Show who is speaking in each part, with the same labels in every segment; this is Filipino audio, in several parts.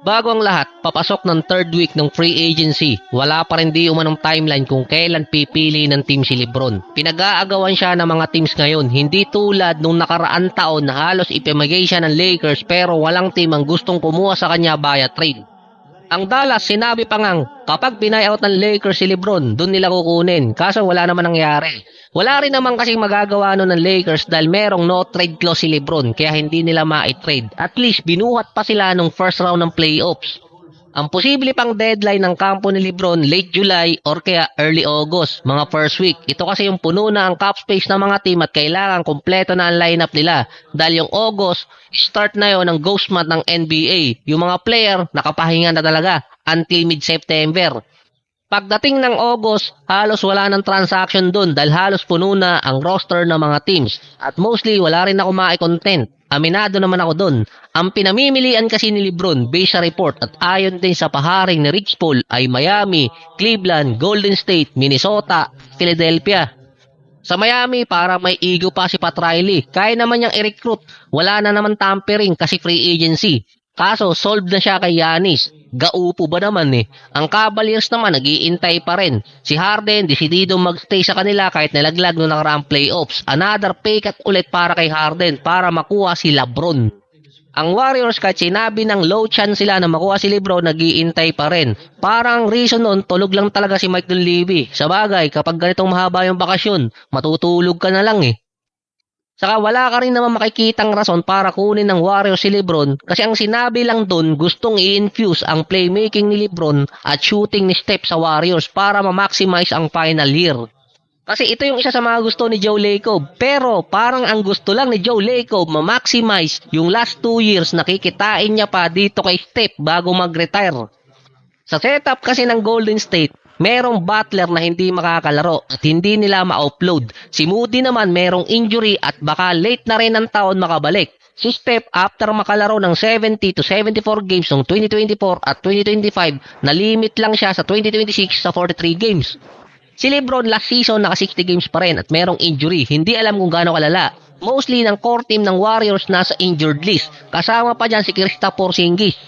Speaker 1: Bago ang lahat, papasok ng third week ng free agency. Wala pa rin di umanong timeline kung kailan pipili ng team si Lebron. Pinag-aagawan siya ng mga teams ngayon, hindi tulad nung nakaraan taon na halos ipamigay siya ng Lakers pero walang team ang gustong kumuha sa kanya via trade. Ang Dallas, sinabi pa ngang, kapag binayout ng Lakers si Lebron, dun nila kukunin. Kaso wala naman nangyari. Wala rin naman kasing magagawa nun ng Lakers dahil merong no trade clause si Lebron kaya hindi nila ma-trade. At least binuhat pa sila nung first round ng playoffs. Ang posible pang deadline ng kampo ni Lebron late July or kaya early August, mga first week. Ito kasi yung puno na ang cap space ng mga team at kailangan kompleto na ang lineup nila. Dahil yung August, start na yon ng ghost month ng NBA. Yung mga player nakapahinga na talaga until mid-September. Pagdating ng August, halos wala ng transaction dun dahil halos puno na ang roster ng mga teams. At mostly wala rin ako ma-content. Aminado naman ako dun. Ang pinamimilian kasi ni Lebron based sa report at ayon din sa paharing ni Rich Paul ay Miami, Cleveland, Golden State, Minnesota, Philadelphia. Sa Miami, para may ego pa si Pat Riley. Kaya naman niyang i-recruit. Wala na naman tampering kasi free agency. Kaso, solved na siya kay Giannis. Gaupo ba naman eh. Ang Cavaliers naman, nag-iintay pa rin. Si Harden, desidido magstay sa kanila kahit nalaglag noong nakaraang playoffs. Another pay cut ulit para kay Harden para makuha si LeBron. Ang Warriors, kahit sinabi ng low chance sila na makuha si Lebron, nag-iintay pa rin. Parang reason nun, tulog lang talaga si Mike Dunleavy. Sa bagay, kapag ganitong mahaba yung bakasyon, matutulog ka na lang eh. Saka wala ka rin naman makikitang rason para kunin ng Warriors si Lebron kasi ang sinabi lang dun gustong i-infuse ang playmaking ni Lebron at shooting ni Steph sa Warriors para ma-maximize ang final year. Kasi ito yung isa sa mga gusto ni Joe Lacob pero parang ang gusto lang ni Joe Lacob ma-maximize yung last 2 years na kikitain niya pa dito kay Steph bago mag-retire. Sa setup kasi ng Golden State, merong Butler na hindi makakalaro at hindi nila ma-upload. Si Moody naman merong injury at baka late na rin ng taon makabalik. Si Steph after makalaro ng 70 to 74 games noong 2024 at 2025, na-limit lang siya sa 2026 sa 43 games. Si Lebron last season naka 60 games pa rin at merong injury. Hindi alam kung gaano kalala. Mostly ng core team ng Warriors nasa injured list. Kasama pa dyan si Kristaps Porzingis.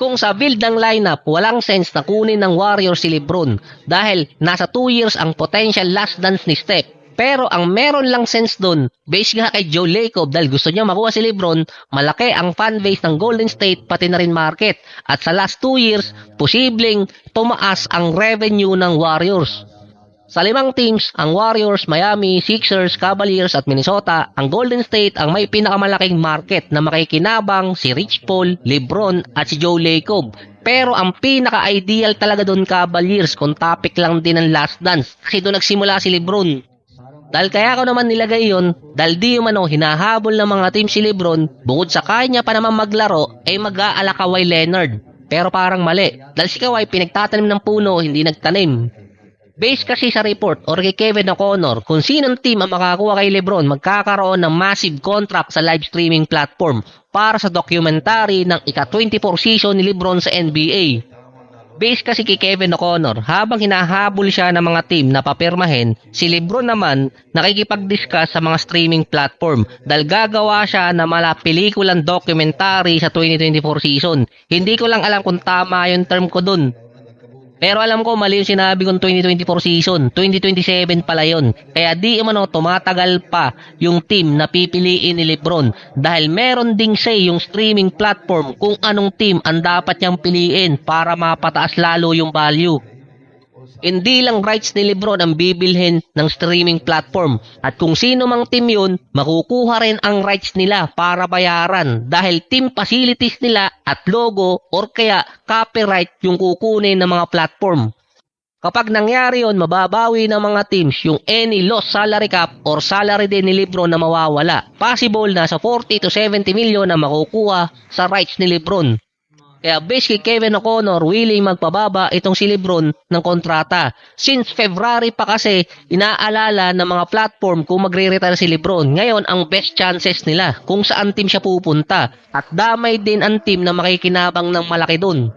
Speaker 1: Kung sa build ng lineup, walang sense na kunin ng Warriors si Lebron dahil nasa 2 years ang potential last dance ni Steph. Pero ang meron lang sense dun, based nga kay Joe Lacob dahil gusto niya makuha si Lebron, malaki ang fanbase ng Golden State pati na rin market. At sa last 2 years, posibleng tumaas ang revenue ng Warriors. Sa 5 teams, ang Warriors, Miami, Sixers, Cavaliers at Minnesota, ang Golden State ang may pinakamalaking market na makikinabang si Rich Paul, Lebron at si Joe Lacob. Pero ang pinaka-ideal talaga doon Cavaliers kung topic lang din ng last dance kasi doon nagsimula si Lebron. Dahil kaya ko naman nilagay yon dahil di umano hinahabol ng mga team si Lebron bukod sa kaya niya pa naman maglaro ay mag-aala Kawhi Leonard. Pero parang mali dahil si Kawhi pinagtatanim ng puno hindi nagtanim. Based kasi sa report or kay Kevin O'Connor, kung sinong team ang makakuha kay Lebron, magkakaroon ng massive contract sa live streaming platform para sa documentary ng ika-24 season ni Lebron sa NBA. Based kasi kay Kevin O'Connor, habang hinahabol siya ng mga team na papirmahin, si Lebron naman nakikipag-discuss sa mga streaming platform dahil gagawa siya ng mga pelikulang documentary sa 2024 season. Hindi ko lang alam kung tama yung term ko dun. Pero alam ko mali yung sinabi kong 2024 season, 2027 pala yun. Kaya di umano tumatagal pa yung team na pipiliin ni Lebron dahil meron ding say yung streaming platform kung anong team ang dapat niyang piliin para mapataas lalo yung value. Hindi lang rights ni Lebron ang bibilhin ng streaming platform at kung sino mang team yun, makukuha rin ang rights nila para bayaran dahil team facilities nila at logo or kaya copyright yung kukunin ng mga platform. Kapag nangyari yun, mababawi ng mga teams yung any lost salary cap or salary din ni Lebron na mawawala. Possible na sa 40 to 70 million na makukuha sa rights ni Lebron. Kaya based kay Kevin O'Connor, willing magpababa itong si Lebron ng kontrata. Since February pa kasi, inaalala ng mga platform kung magre-retire si Lebron. Ngayon, ang best chances nila kung saan team siya pupunta. At damay din ang team na makikinabang ng malaki dun.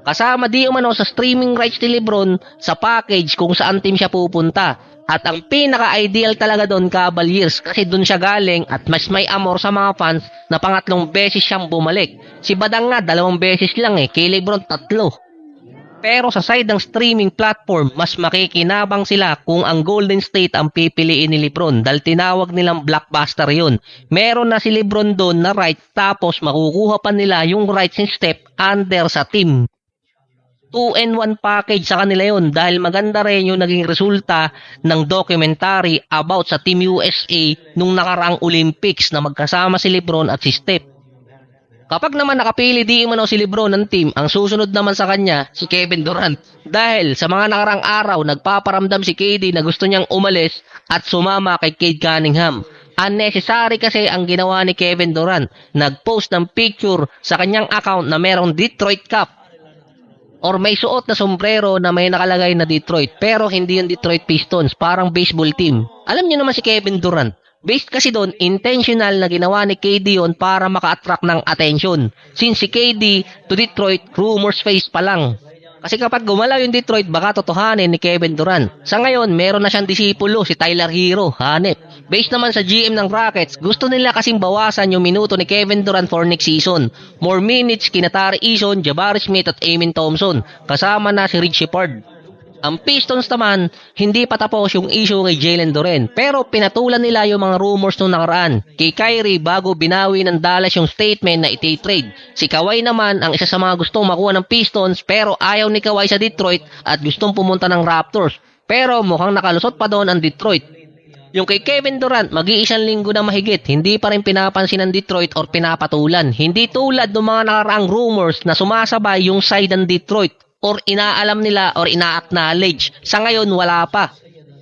Speaker 1: Kasama di umano sa streaming rights ni Lebron sa package kung saan team siya pupunta. At ang pinaka-ideal talaga doon, Cavaliers, kasi doon siya galing at mas may amor sa mga fans na pangatlong beses siyang bumalik. Si Badang nga 2 beses lang kay Lebron 3. Pero sa side ng streaming platform, mas makikinabang sila kung ang Golden State ang pipiliin ni Lebron dahil tinawag nilang blockbuster yun. Meron na si Lebron doon na right tapos makukuha pa nila yung rights ni Steph under sa team. 2-in-1 package sa kanila yun dahil maganda rin yung naging resulta ng documentary about sa Team USA nung nakaraang Olympics na magkasama si Lebron at si Steph. Kapag naman nakapili di umano si Lebron ng team, ang susunod naman sa kanya si Kevin Durant. Dahil sa mga nakarang araw, nagpaparamdam si KD na gusto niyang umalis at sumama kay Cade Cunningham. Unnecessary kasi ang ginawa ni Kevin Durant. Nag-post ng picture sa kanyang account na merong Detroit Cup or may suot na sombrero na may nakalagay na Detroit pero hindi yung Detroit Pistons, parang baseball team. Alam niyo naman si Kevin Durant, based kasi doon, intentional na ginawa ni KD yun para maka-attract ng attention. Since si KD to Detroit, rumors face pa lang. Kasi kapag gumalaw yung Detroit, baka totohanin ni Kevin Durant. Sa ngayon, meron na siyang disipulo, si Tyler Hero, hanep. Based naman sa GM ng Rockets, gusto nila kasing bawasan yung minuto ni Kevin Durant for next season. More minutes kina Tari Eason, Jabari Smith at Amin Thompson, kasama na si Reed Shepard. Ang Pistons naman, hindi pa tapos yung issue kay Jalen Duren pero pinatulan nila yung mga rumors nung nakaraan. Kay Kyrie bago binawi ng Dallas yung statement na iti-trade. Si Kawhi naman ang isa sa mga gustong makuha ng Pistons pero ayaw ni Kawhi sa Detroit at gustong pumunta ng Raptors. Pero mukhang nakalusot pa doon ang Detroit. Yung kay Kevin Durant, mag-iisang linggo na mahigit, hindi pa rin pinapansin ng Detroit or pinapatulan. Hindi tulad ng mga nakaraang rumors na sumasabay yung side ng Detroit or inaalam nila or ina-acknowledge. Sa ngayon, wala pa.